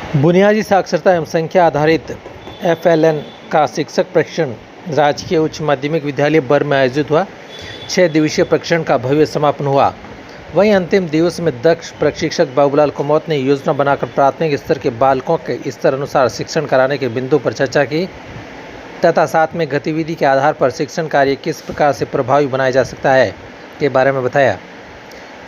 बुनियादी साक्षरता एवं संख्या आधारित एफएलएन का शिक्षक प्रशिक्षण राजकीय उच्च माध्यमिक विद्यालय बर में आयोजित हुआ। 6 दिवसीय प्रशिक्षण का भव्य समापन हुआ। वहीं अंतिम दिवस में दक्ष प्रशिक्षक बाबूलाल कुमौत ने योजना बनाकर प्राथमिक स्तर के बालकों के स्तर अनुसार शिक्षण कराने के बिंदु पर चर्चा की तथा साथ में गतिविधि के आधार पर शिक्षण कार्य किस प्रकार से प्रभावी बनाया जा सकता है के बारे में बताया।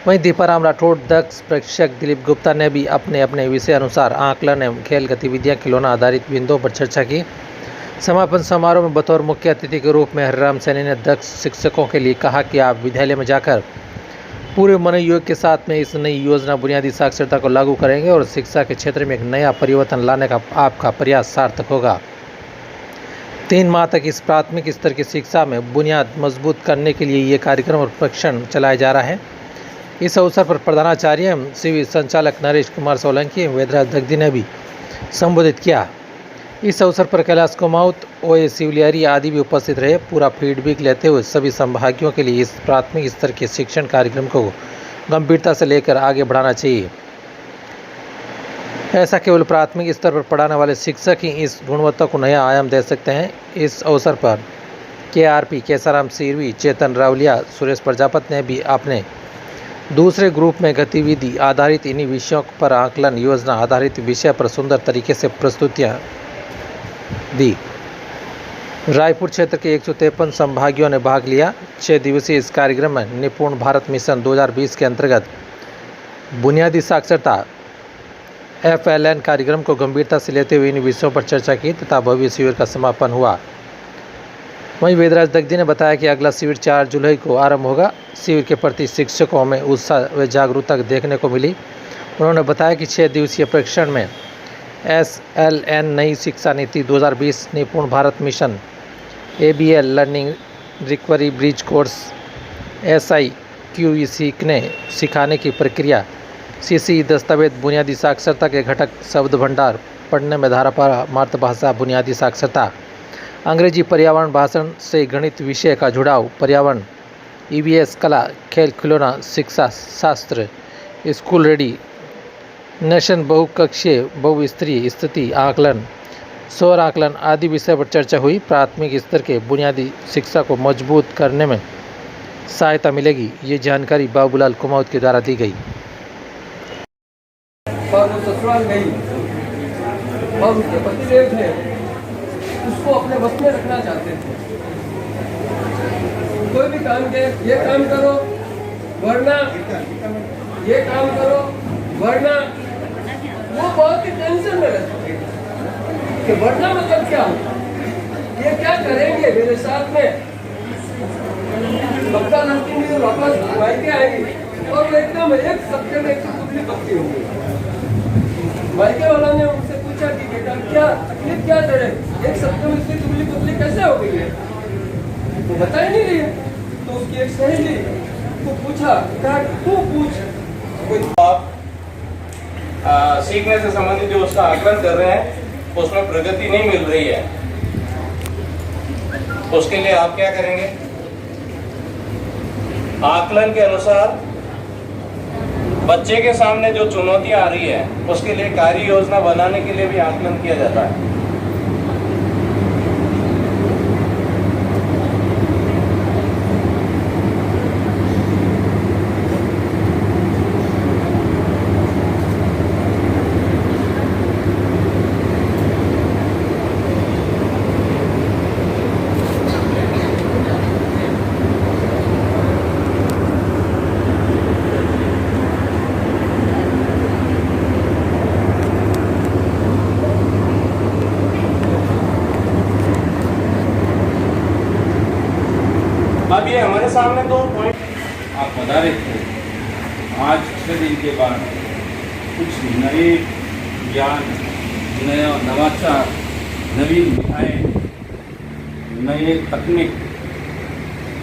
वहीं दीपाराम राठौड़ दक्ष प्रशिक्षक दिलीप गुप्ता ने भी अपने अपने विषय अनुसार आकलन एवं खेल गतिविधियां खिलौना आधारित बिंदुओं पर चर्चा की। समापन समारोह में बतौर मुख्य अतिथि के रूप में हरिराम सैनी ने दक्ष शिक्षकों के लिए कहा कि आप विद्यालय में जाकर पूरे मनोयोग के साथ में इस नई योजना बुनियादी साक्षरता को लागू करेंगे और शिक्षा के क्षेत्र में एक नया परिवर्तन लाने का आपका प्रयास सार्थक होगा। 3 माह तक इस प्राथमिक स्तर की शिक्षा में बुनियाद मजबूत करने के लिए ये कार्यक्रम और प्रशिक्षण चलाया जा रहा है। इस अवसर पर प्रधानाचार्य एवं शिविर संचालक नरेश कुमार सोलंकी एवं वेदराज दग्धी ने भी संबोधित किया। इस अवसर पर कैलाश कुमाऊत, ओए शिवलियारी आदि भी उपस्थित रहे। पूरा फीडबैक लेते हुए सभी संभागियों के लिए इस प्राथमिक स्तर के शिक्षण कार्यक्रम को गंभीरता से लेकर आगे बढ़ाना चाहिए। ऐसा केवल प्राथमिक स्तर पर पढ़ाने वाले शिक्षक ही इस गुणवत्ता को नया आयाम दे सकते हैं। इस अवसर पर केआरपी केसाराम सिरवी, चेतन रावलिया, सुरेश प्रजापत ने भी अपने दूसरे ग्रुप में गतिविधि आधारित इन्हीं विषयों पर आकलन योजना आधारित विषय पर सुंदर तरीके से प्रस्तुतियां दी। रायपुर क्षेत्र के 153 संभागियों ने भाग लिया। 6 दिवसीय इस कार्यक्रम में निपुण भारत मिशन 2020 के अंतर्गत बुनियादी साक्षरता एफएलएन कार्यक्रम को गंभीरता से लेते हुए इन विषयों पर चर्चा की तथा भव्य शिविर का समापन हुआ। वहीं वेदराज दग्धी ने बताया कि अगला शिविर 4 जुलाई को आरंभ होगा। शिविर के प्रति शिक्षकों में उत्साह व जागरूकता देखने को मिली। उन्होंने बताया कि 6 दिवसीय प्रशिक्षण में एसएलएन नई शिक्षा नीति 2020, Nipun Bharat mission, ABL learning recovery bridge course, SIQ सीखने सिखाने की प्रक्रिया, सीसी दस्तावेज, बुनियादी साक्षरता के घटक, शब्द भंडार, पढ़ने में धारापारा, मातृभाषा, बुनियादी साक्षरता, अंग्रेजी, पर्यावरण, भाषण से गणित विषय का जुड़ाव, पर्यावरण, ईवीएस, कला, खेल खिलौना, शिक्षा शास्त्र, स्कूल रेडी, नेशन, बहुकक्षीय बहुस्तरीय स्थिति आकलन, सौर आकलन आदि विषय पर चर्चा हुई। प्राथमिक स्तर के बुनियादी शिक्षा को मजबूत करने में सहायता मिलेगी, ये जानकारी बाबूलाल कुमौत के द्वारा दी गई। ससुराल गई और उसके पतिदेव थे, उसको अपने वश में रखना चाहते थे। कोई भी काम के ये काम करो वरना ये काम करो वरना, वो बहुत ही टेंशन में रहते कि वरना मतलब क्या हो, ये क्या करेंगे मेरे साथ में, पक्का लगती नहीं वापस मायके आएंगे और एकदम एक सप्ते में एक टुकड़ी पक्की होगी। मायके वाला ने उनसे पूछा कि बेटा क्या तकलीफ क्या करे, एक सप्ते में इतनी टुकड़ी पतली कैसे हो गई है, तो बता ही नहीं रही है। तो उसकी एक सहेली को पूछा, कहा तू पूछ। आप सीखने से संबंधित जो उसका आकलन कर रहे हैं उसमें प्रगति नहीं मिल रही है, उसके लिए आप क्या करेंगे? आकलन के अनुसार बच्चे के सामने जो चुनौतियां आ रही है उसके लिए कार्य योजना बनाने के लिए भी आकलन किया जाता है। अब ये हमारे सामने 2 पॉइंट आप पधारे थे। आज 6 दिन के बाद कुछ नए ज्ञान, नया नवाचार, नवीन विधाएँ, नए तकनीक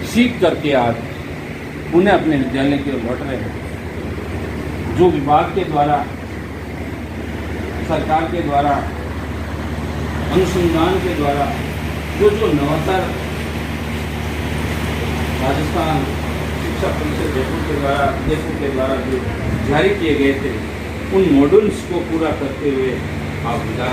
सीख करके आज पुनः अपने विद्यालय की ओर लौट रहे हैं। जो विभाग के द्वारा, सरकार के द्वारा, अनुसंधान के द्वारा जो नवाचार राजस्थान शिक्षा परिषद जयपुर के द्वारा जो जारी किए गए थे, उन मॉड्यूल्स को पूरा करते हुए आप विद्या